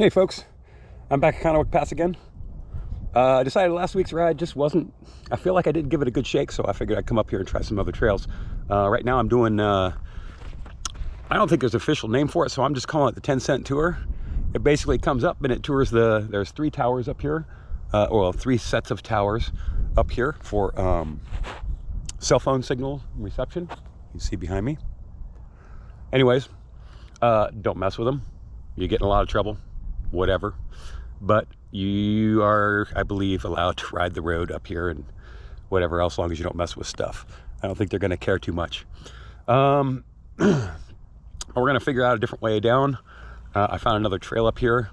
Hey folks, I'm back at Konnowac Pass again. I decided last week's ride just wasn't, I feel like I didn't give it a good shake, so I figured I'd come up here and try some other trails. Right now I'm doing, I don't think there's an official name for it, so I'm just calling it the 10-cent tour. It basically comes up and it tours there's 3 towers up here, or 3 sets of towers up here for cell phone signal reception. You can see behind me. Anyways, don't mess with them. You get in a lot of trouble. Whatever, but you are, I believe, allowed to ride the road up here and whatever else, as long as you don't mess with stuff. I don't think they're going to care too much. We're going to figure out a different way down. I found another trail up here.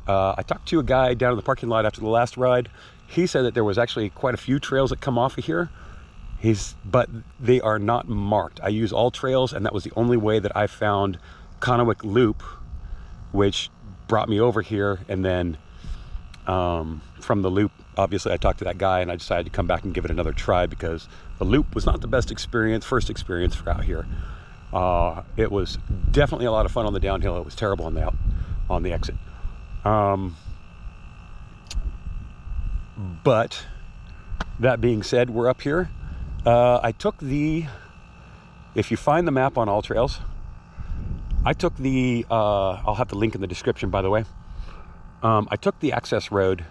I talked to a guy down in the parking lot after the last ride. He said that there was actually quite a few trails that come off of here. But they are not marked. I use all trails, and that was the only way that I found Konnowac Loop, which brought me over here. And then from the loop, obviously I talked to that guy and I decided to come back and give it another try, because the loop was not the best first experience for out here. It was definitely a lot of fun on the downhill. It was terrible on the exit. But that being said, we're up here. I took if you find the map on all trails, I took I'll have the link in the description, by the way. I took the access road,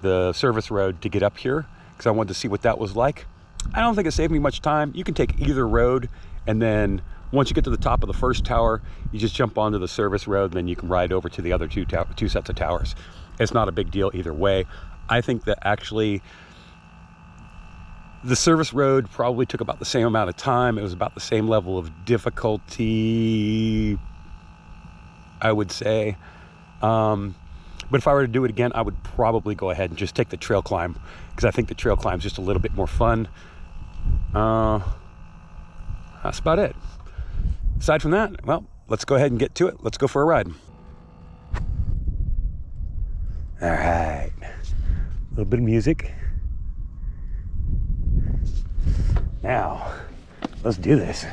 the service road, to get up here because I wanted to see what that was like. I don't think it saved me much time. You can take either road, and then once you get to the top of the first tower, you just jump onto the service road, and then you can ride over to the other two sets of towers. It's not a big deal either way. I think that actually the service road probably took about the same amount of time. It was about the same level of difficulty, I would say. But if I were to do it again, I would probably go ahead and just take the trail climb, because I think the trail climb is just a little bit more fun. That's about it. Aside from that, well, let's go ahead and get to it. Let's go for a ride. All right, a little bit of music. Now, let's do this.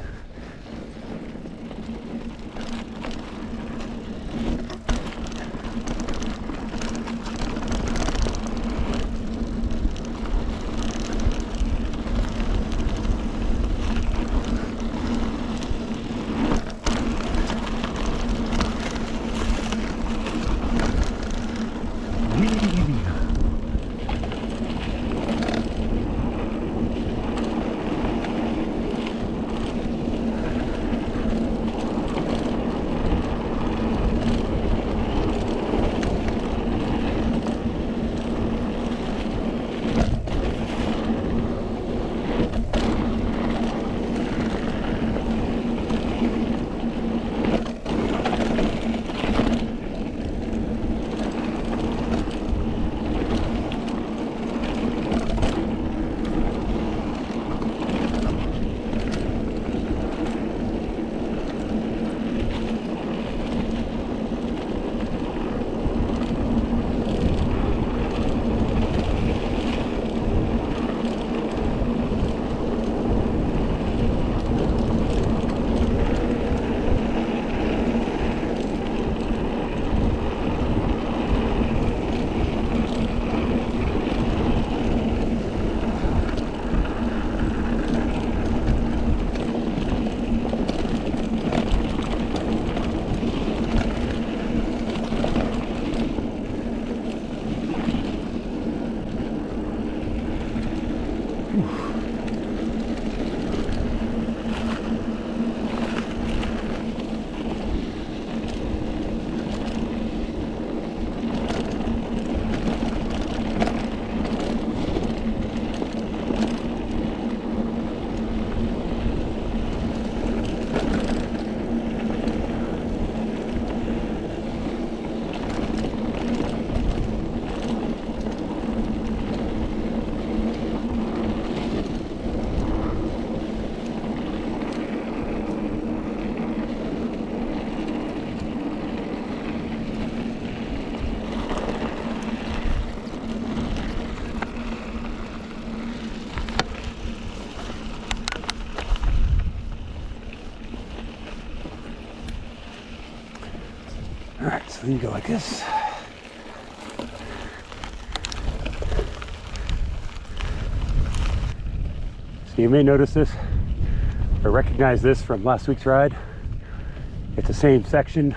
Alright, so then you go like this. So you may notice this, or recognize this from last week's ride. It's the same section.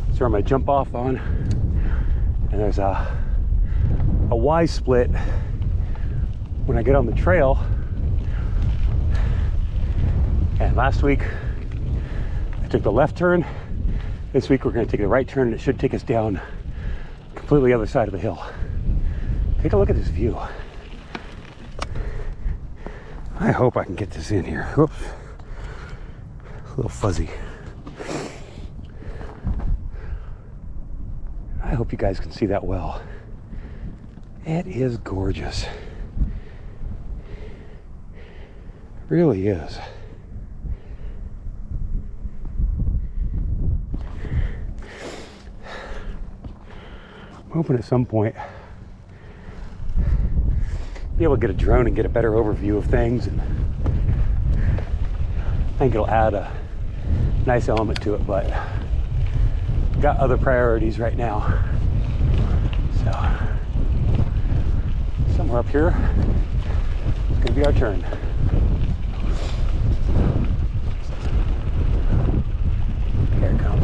It's where I'm gonna jump off on. And there's a Y split when I get on the trail. And last week, I took the left turn. This week, we're gonna take the right turn, and it should take us down completely other side of the hill. Take a look at this view. I hope I can get this in here. Whoops. A little fuzzy. I hope you guys can see that well. It is gorgeous. It really is. I'm hoping at some point be able to get a drone and get a better overview of things, and I think it'll add a nice element to it, but got other priorities right now. So somewhere up here is going to be our turn. Here it comes.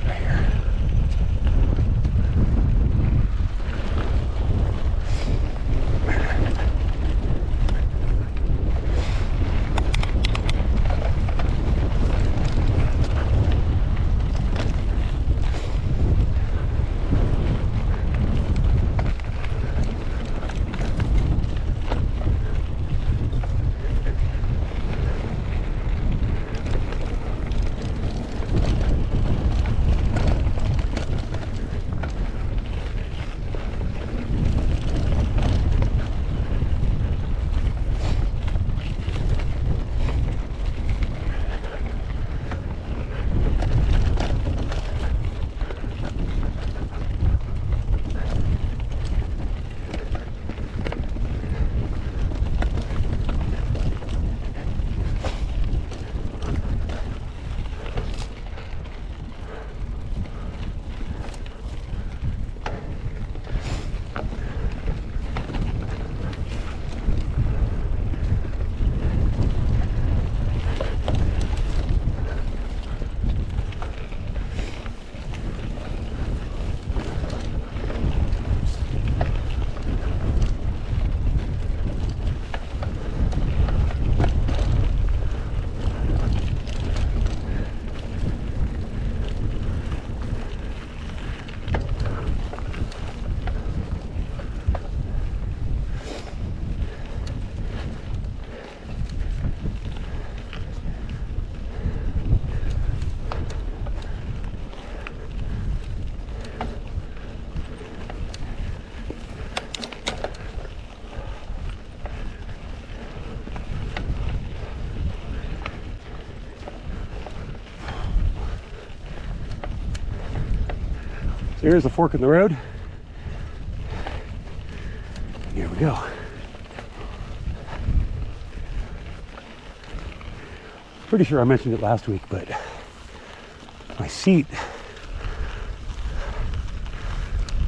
Right here. So here's the fork in the road. Here we go. Pretty sure I mentioned it last week, but my seat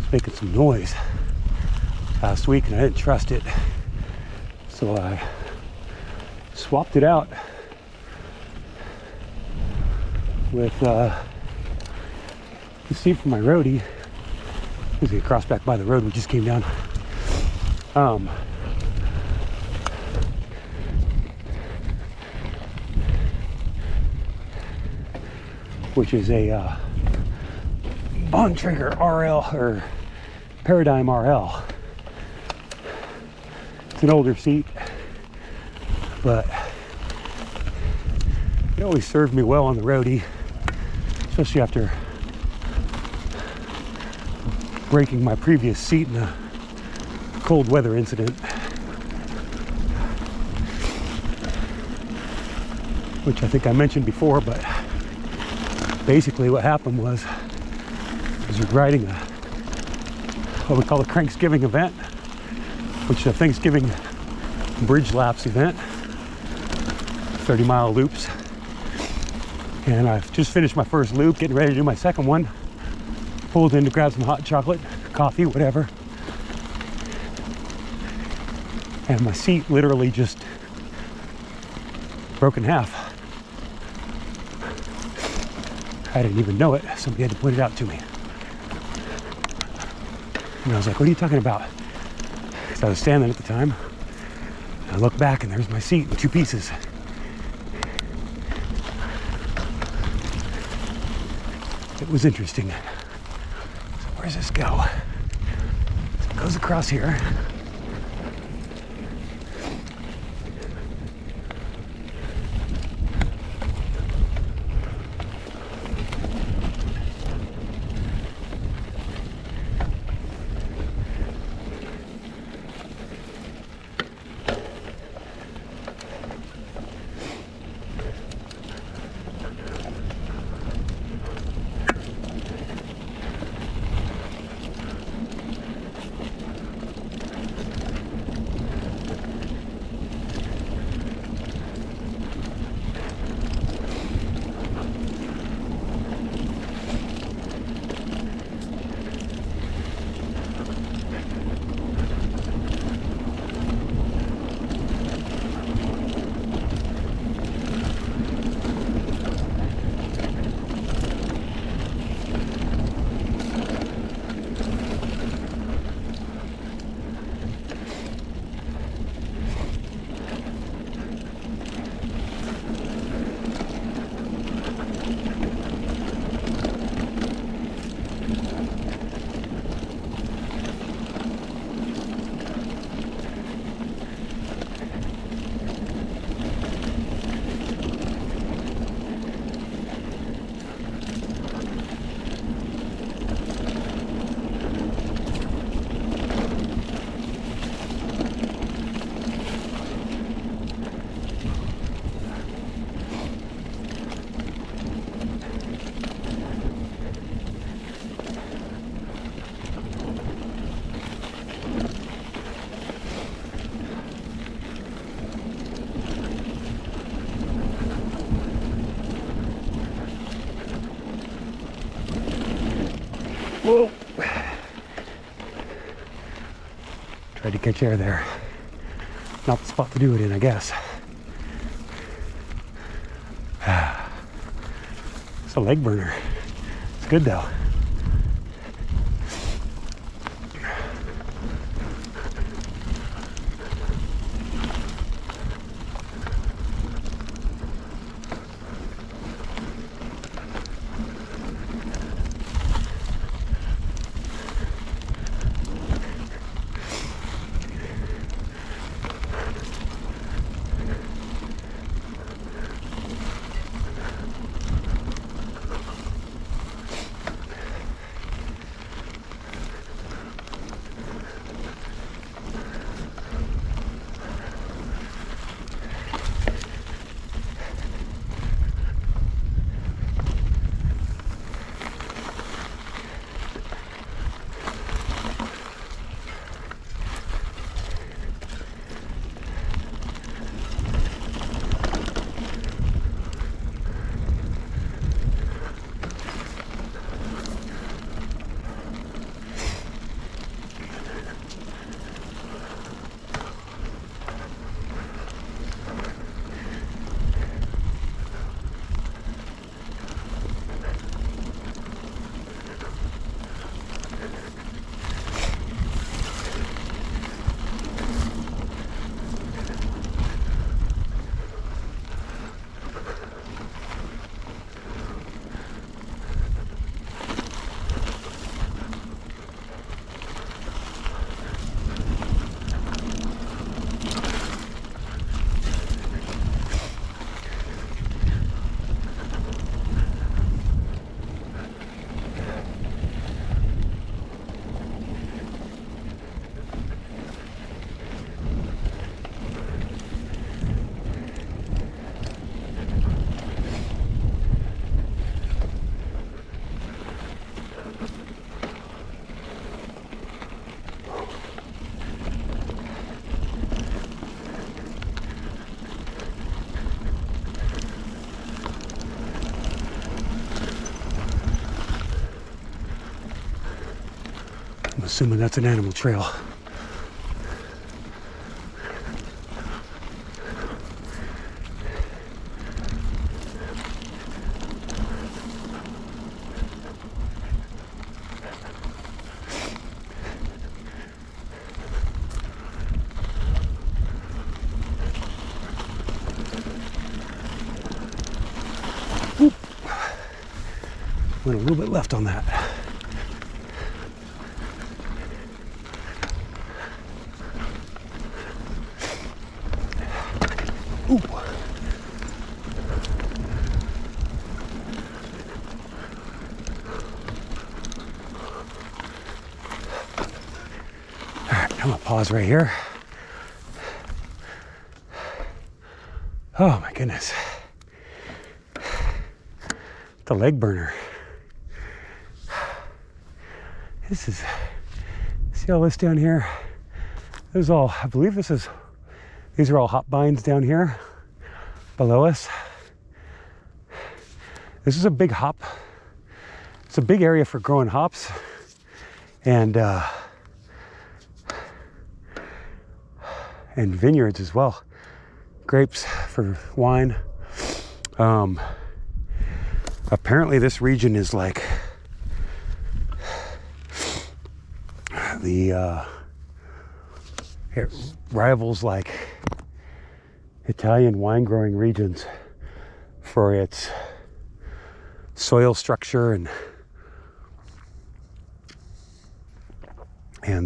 was making some noise last week and I didn't trust it. So I swapped it out with the seat from my roadie. As we crossed back by the road we just came down. Which is a Bontrager RL or Paradigm RL. It's an older seat, but it always served me well on the roadie, especially after breaking my previous seat in a cold weather incident, which I think I mentioned before, but basically what happened was I was riding a what we call a Cranksgiving event, which is a Thanksgiving bridge laps event 30-mile loops. And I've just finished my first loop, getting ready to do my second one. Pulled in to grab some hot chocolate, coffee, whatever. And my seat literally just broke in half. I didn't even know it. Somebody had to point it out to me. And I was like, what are you talking about? Because I was standing at the time. I look back and there's my seat in two pieces. It was interesting. So where does this go? So it goes across here. Whoa. Tried to catch air there. Not the spot to do it in, I guess. It's a leg burner. It's good though. assuming that's an animal trail. Oop. Went a little bit left on that. Ooh. All right, I'm gonna pause right here. Oh my goodness. The leg burner. This is, see all this down here? This is all, I believe these are all hop bines down here below us. This is a big hop. It's a big area for growing hops and vineyards as well. Grapes for wine. Apparently this region is like it rivals like Italian wine growing regions for its soil structure and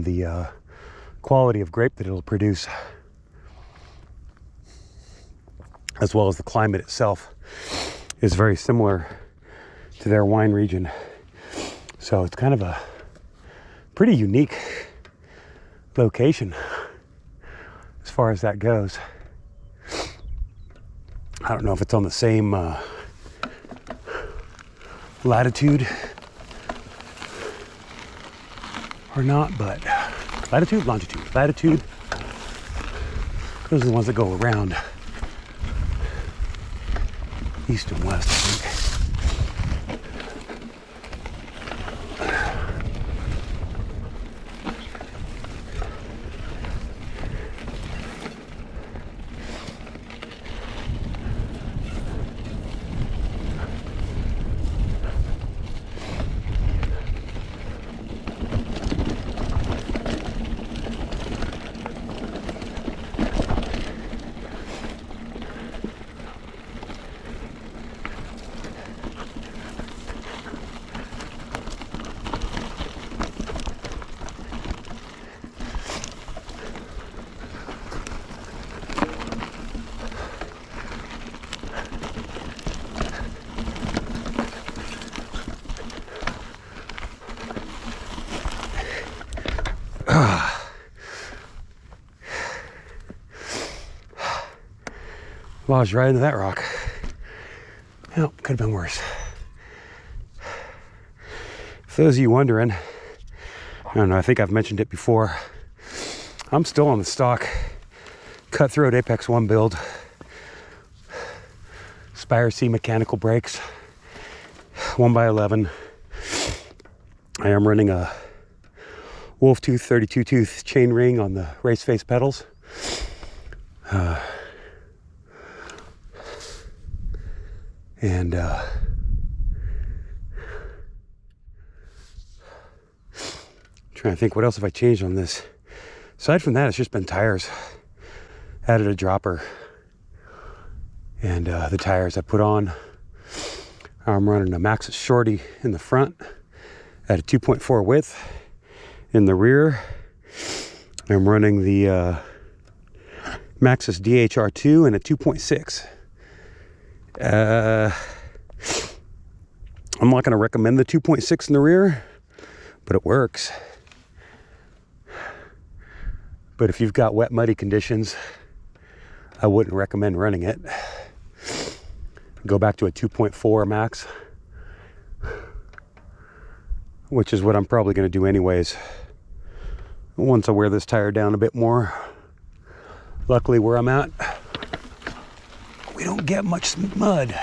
the quality of grape that it'll produce, as well as the climate itself is very similar to their wine region. So it's kind of a pretty unique location as far as that goes. I don't know if it's on the same latitude or not, but latitude, latitude, those are the ones that go around east and west, I think. Lodged right into that rock. Well, could have been worse. For those of you wondering, I don't know, I think I've mentioned it before. I'm still on the stock Cutthroat Apex 1 build. Spire C mechanical brakes, 1x11. I am running a Wolf Tooth 32 tooth chain ring on the race face pedals. Trying to think what else have I changed on this. Aside from that, it's just been tires. Added a dropper, and the tires I put on. I'm running a Maxxis Shorty in the front at a 2.4 width. In the rear, I'm running the Maxxis DHR2 and a 2.6. I'm not going to recommend the 2.6 in the rear, but it works. But if you've got wet, muddy conditions, I wouldn't recommend running it. Go back to a 2.4 max, which is what I'm probably going to do anyways once I wear this tire down a bit more. Luckily, where I'm at, we don't get much mud.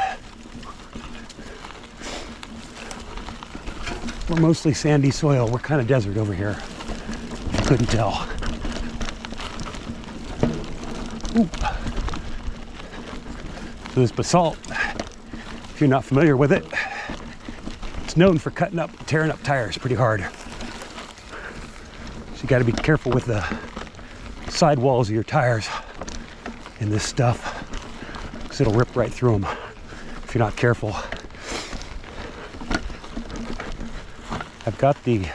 We're mostly sandy soil. We're kind of desert over here. Couldn't tell. Ooh. So this basalt, if you're not familiar with it, it's known for tearing up tires pretty hard. So you got to be careful with the sidewalls of your tires in this stuff, because it'll rip right through them if you're not careful. I've got the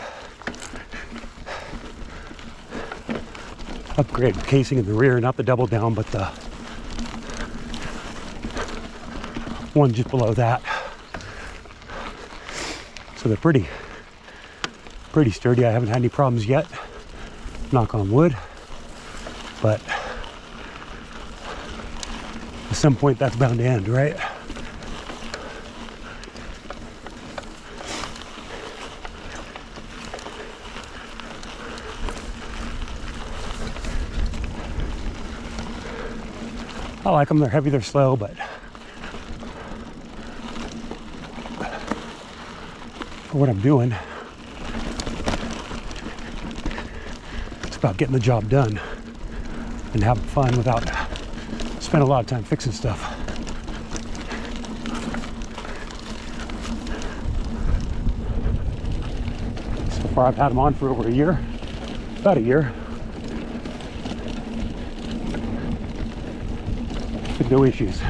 upgraded casing in the rear, not the double down, but the one just below that. So they're pretty sturdy. I haven't had any problems yet, knock on wood, but at some point that's bound to end, right? I like them. They're heavy, they're slow, but for what I'm doing, it's about getting the job done and having fun without spending a lot of time fixing stuff. So far I've had them on for over a year, about a year. With no issues.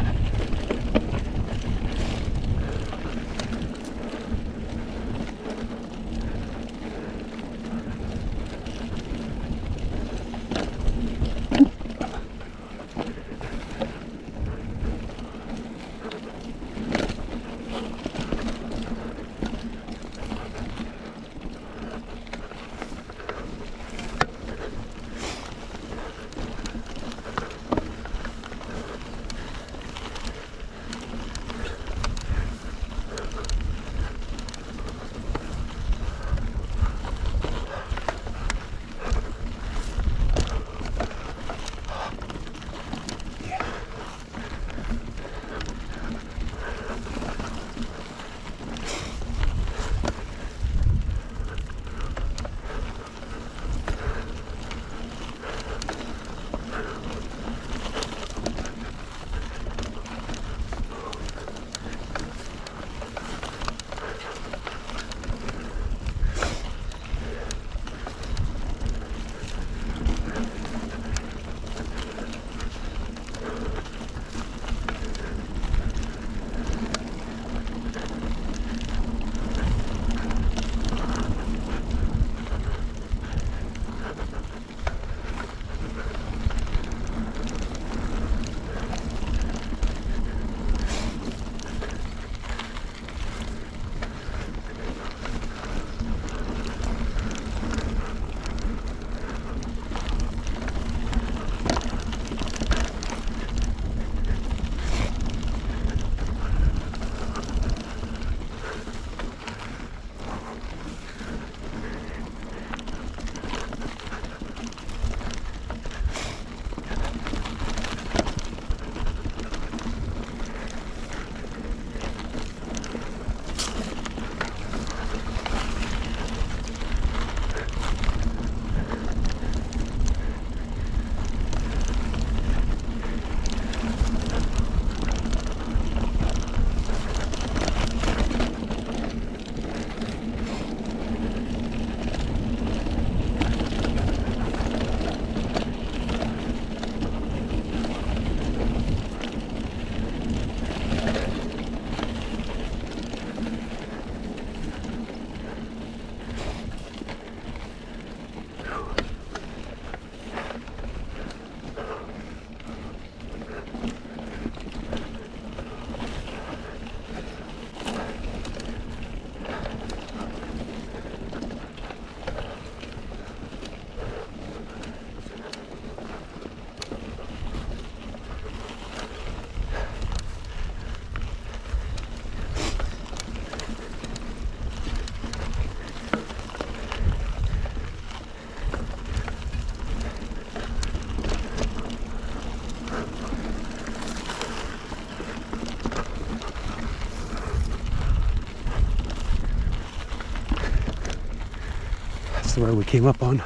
The road we came up on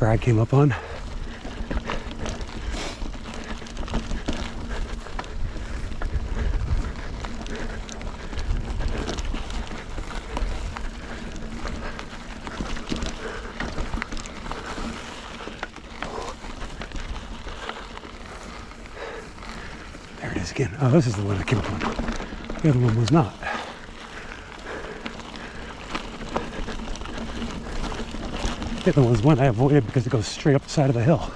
I came up on. There it is again. Oh, this is the one I came up on. The other one was not. The other one was one I avoided because it goes straight up the side of the hill.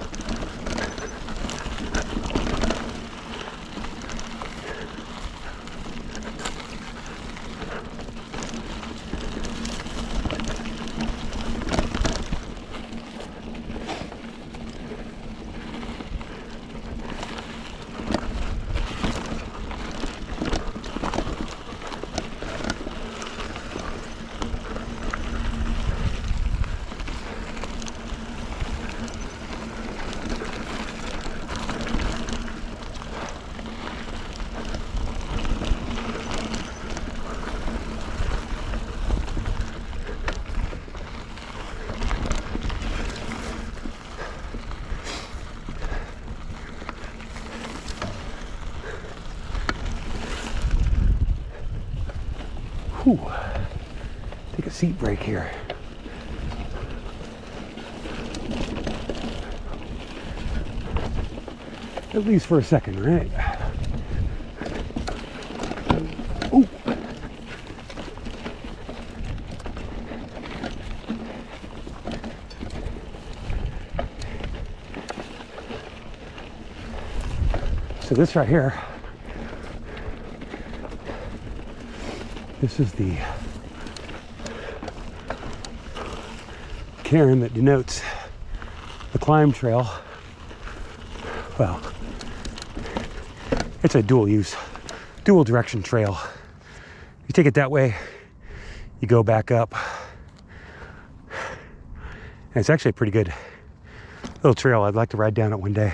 Whew. Take a seat break here. At least for a second, right? Ooh. So this right here, this is the cairn that denotes the climb trail. Well, it's a dual direction trail. You take it that way, you go back up. And it's actually a pretty good little trail. I'd like to ride down it one day.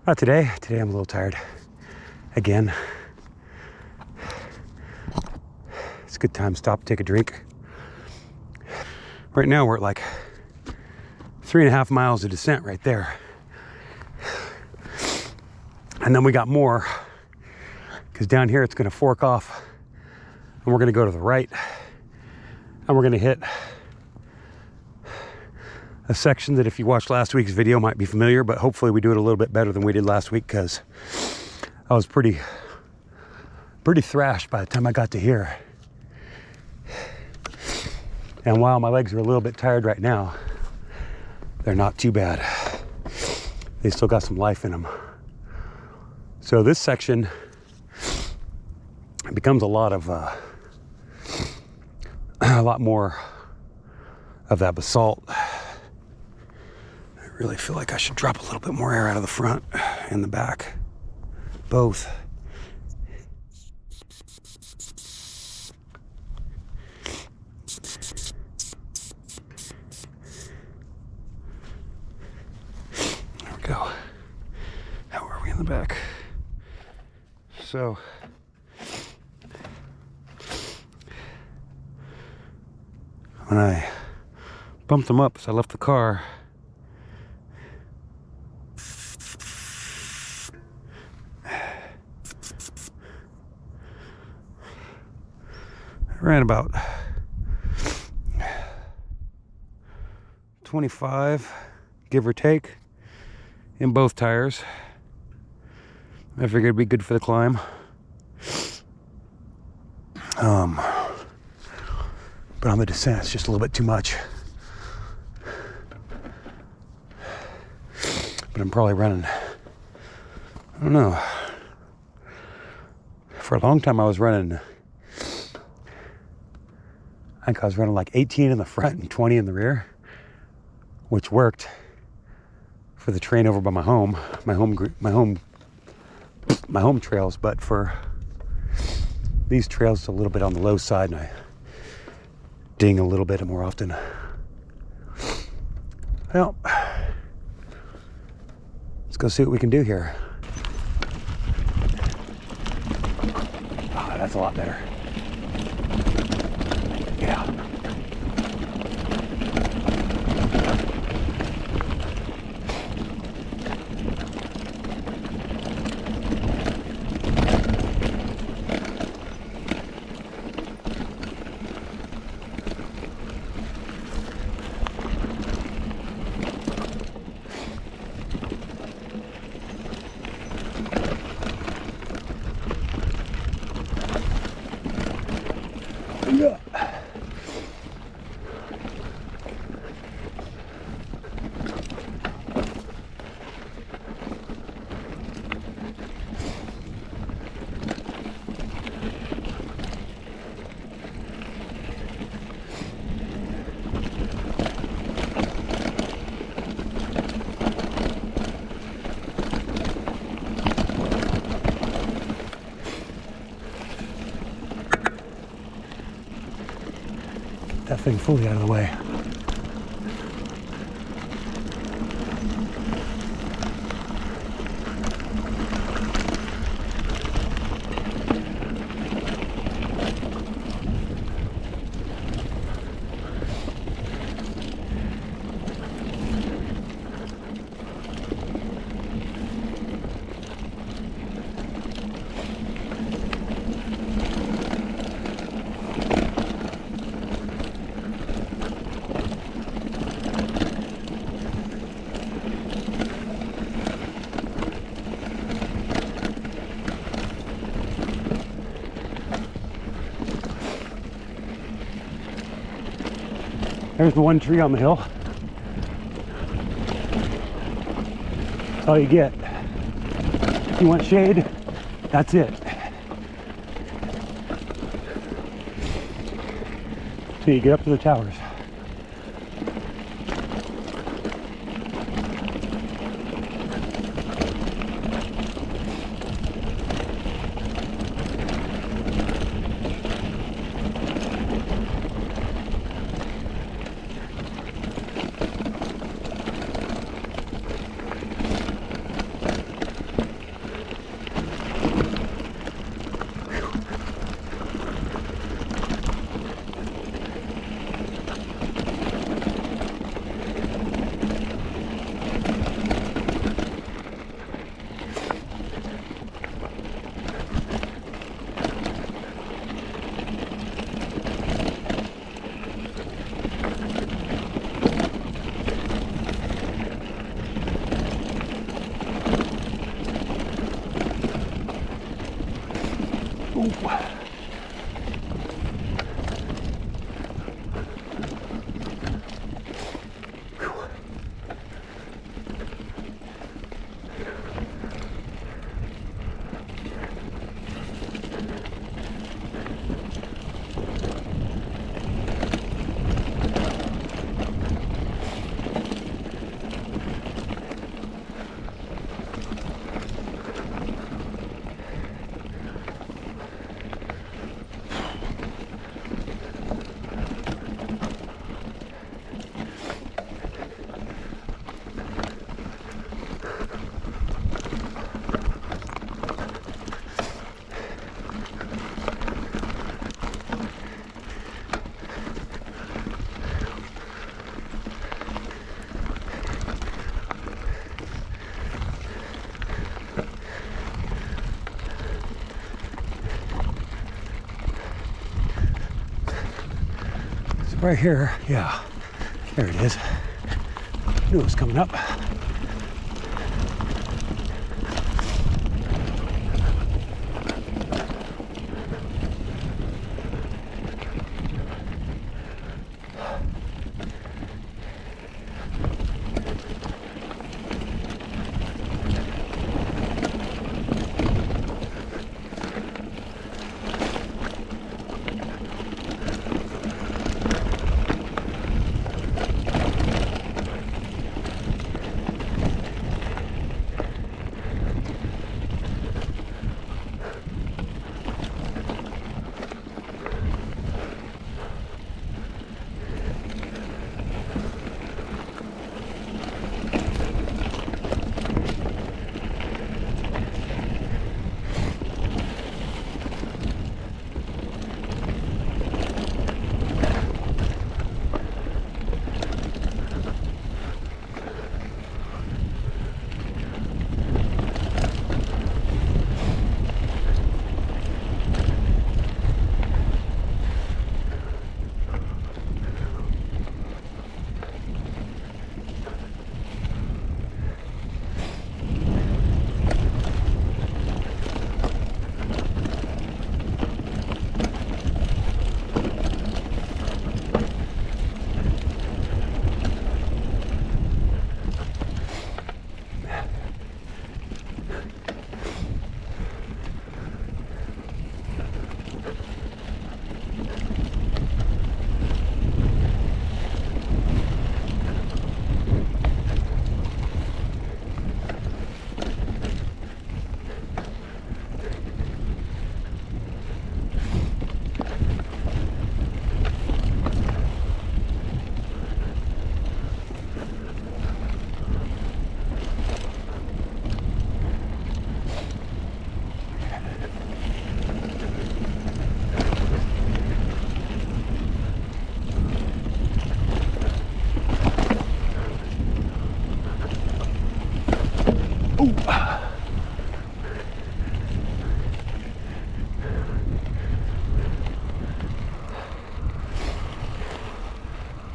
Not today. Today I'm a little tired. Again. It's a good time to stop, take a drink. Right now we're at like 3.5 miles of descent right there. And then we got more, because down here it's going to fork off and we're going to go to the right and we're going to hit a section that if you watched last week's video might be familiar, but hopefully we do it a little bit better than we did last week, because I was pretty thrashed by the time I got to here. And while my legs are a little bit tired right now, they're not too bad. They still got some life in them. So this section becomes a lot more of that basalt. I really feel like I should drop a little bit more air out of the front and the back, both. There we go. How are we in the back? So when I bumped them up as I left the car, I ran about 25, give or take, in both tires. I figured it'd be good for the climb. But on the descent, it's just a little bit too much. But I'm probably running, I don't know. For a long time I was running, I think I was running like 18 in the front and 20 in the rear, which worked for the terrain over by my home trails, but for these trails it's a little bit on the low side and I ding a little bit more often. Well, let's go see what we can do here. Oh, that's a lot better. Yeah. that thing fully out of the way. There's the one tree on the hill. That's all you get. If you want shade, that's it. So you get up to the towers. Right here, yeah, there it is. Knew it was coming up.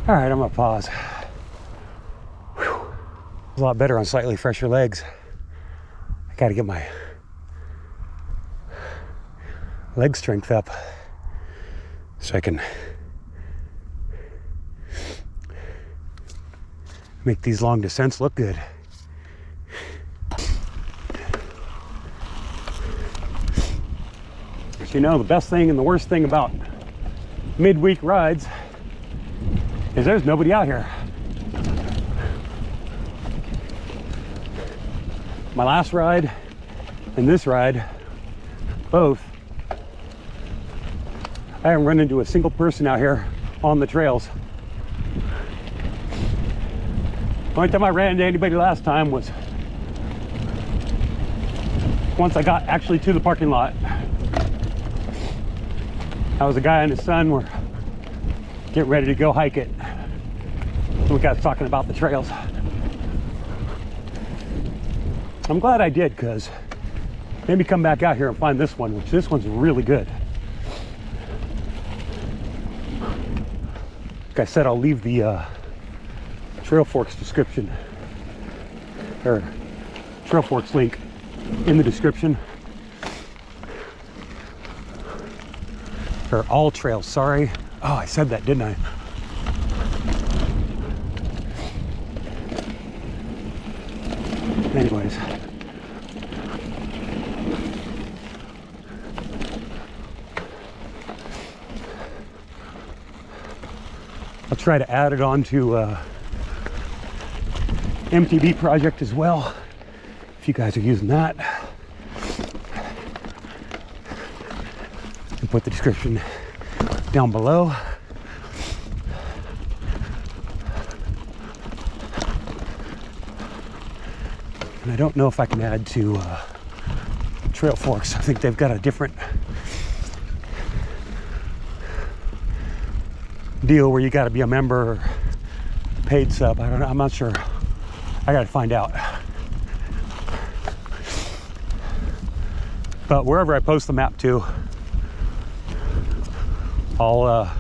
All right, I'm gonna pause. Whew. A lot better on slightly fresher legs. I gotta get my leg strength up so I can make these long descents look good. So, you know, the best thing and the worst thing about midweek rides is there's nobody out here. My last ride and this ride, both, I haven't run into a single person out here on the trails. The only time I ran into anybody last time was once I got actually to the parking lot. That was a guy and his son were getting ready to go hike it. We got talking about the trails. I'm glad I did, because maybe come back out here and find this one, which this one's really good. Like I said, I'll leave the Trail Forks description, or Trail Forks link in the description. Or all trails, sorry. Oh, I said that, didn't I? Anyways. I'll try to add it on to MTB project as well, if you guys are using that. And put the description down below. And I don't know if I can add to Trail Forks. I think they've got a different deal where you got to be a member or paid sub. I don't know. I'm not sure. I got to find out. But wherever I post the map to, I'll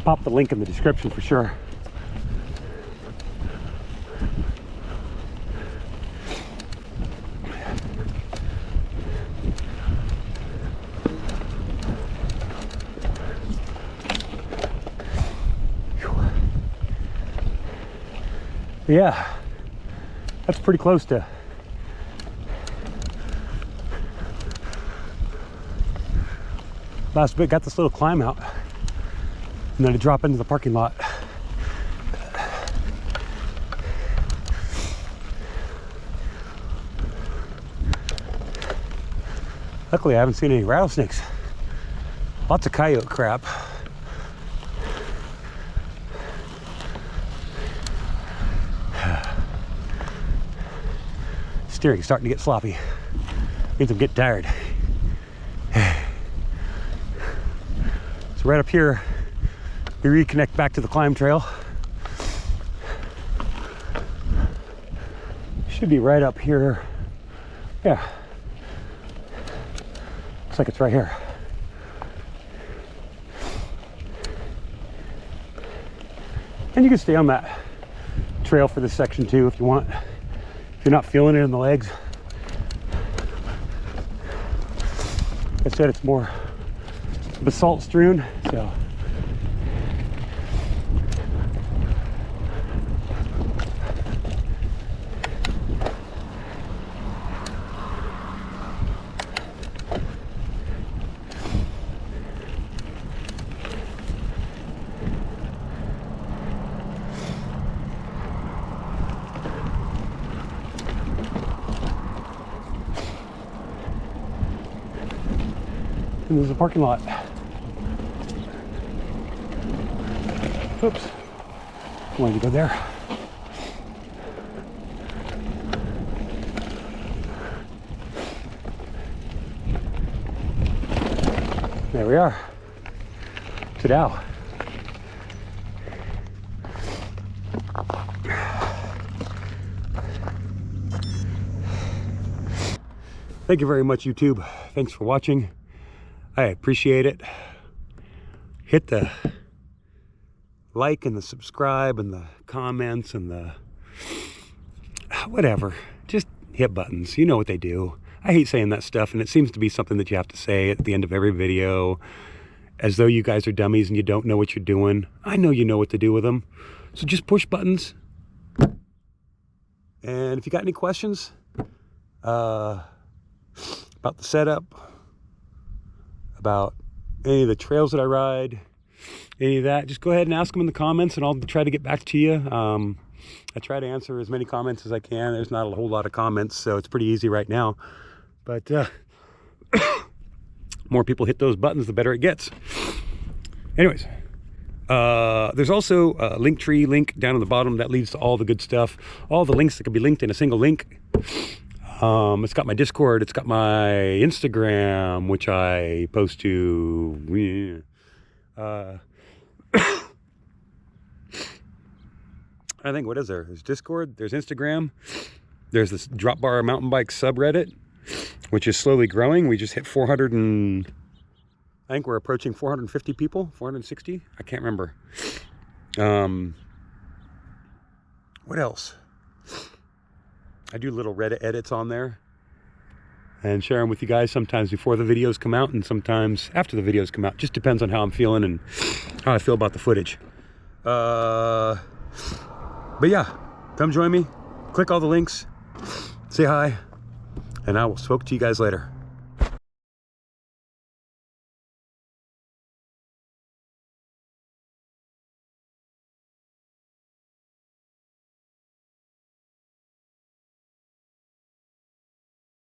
pop the link in the description for sure. Yeah, that's pretty close to last bit. Got this little climb out and then to drop into the parking lot. Luckily I haven't seen any rattlesnakes. Lots of coyote crap. Steering starting to get sloppy. Means I'm getting tired. So right up here, we reconnect back to the climb trail. Should be right up here. Yeah. Looks like it's right here. And you can stay on that trail for this section too if you want. If you're not feeling it in the legs. Like I said, it's more basalt strewn, so and there's a parking lot. Oops, wanted to go there. There we are. Ta-da. Thank you very much, YouTube. Thanks for watching. I appreciate it. hit the like and the subscribe and the comments and the whatever. Just hit buttons. You know what they do. I hate saying that stuff, and it seems to be something that you have to say at the end of every video, as though you guys are dummies and you don't know what you're doing. I know you know what to do with them. So just push buttons. And if you got any questions about the setup, about any of the trails that I ride, any of that, just go ahead and ask them in the comments, and I'll try to get back to you. I try to answer as many comments as I can. There's not a whole lot of comments, so it's pretty easy right now. But more people hit those buttons, the better it gets. Anyways, there's also a Linktree link down on the bottom that leads to all the good stuff. All the links that can be linked in a single link. It's got my Discord. It's got my Instagram, which I post to. I think, what is there? There's Discord, there's Instagram, there's this drop bar mountain bike subreddit, which is slowly growing. We just hit 400 and I think we're approaching 450 people, 460. I can't remember. What else? I do little Reddit edits on there and share them with you guys, sometimes before the videos come out and sometimes after the videos come out. Just depends on how I'm feeling and how I feel about the footage. But yeah, come join me, click all the links, say hi, and I will talk to you guys later.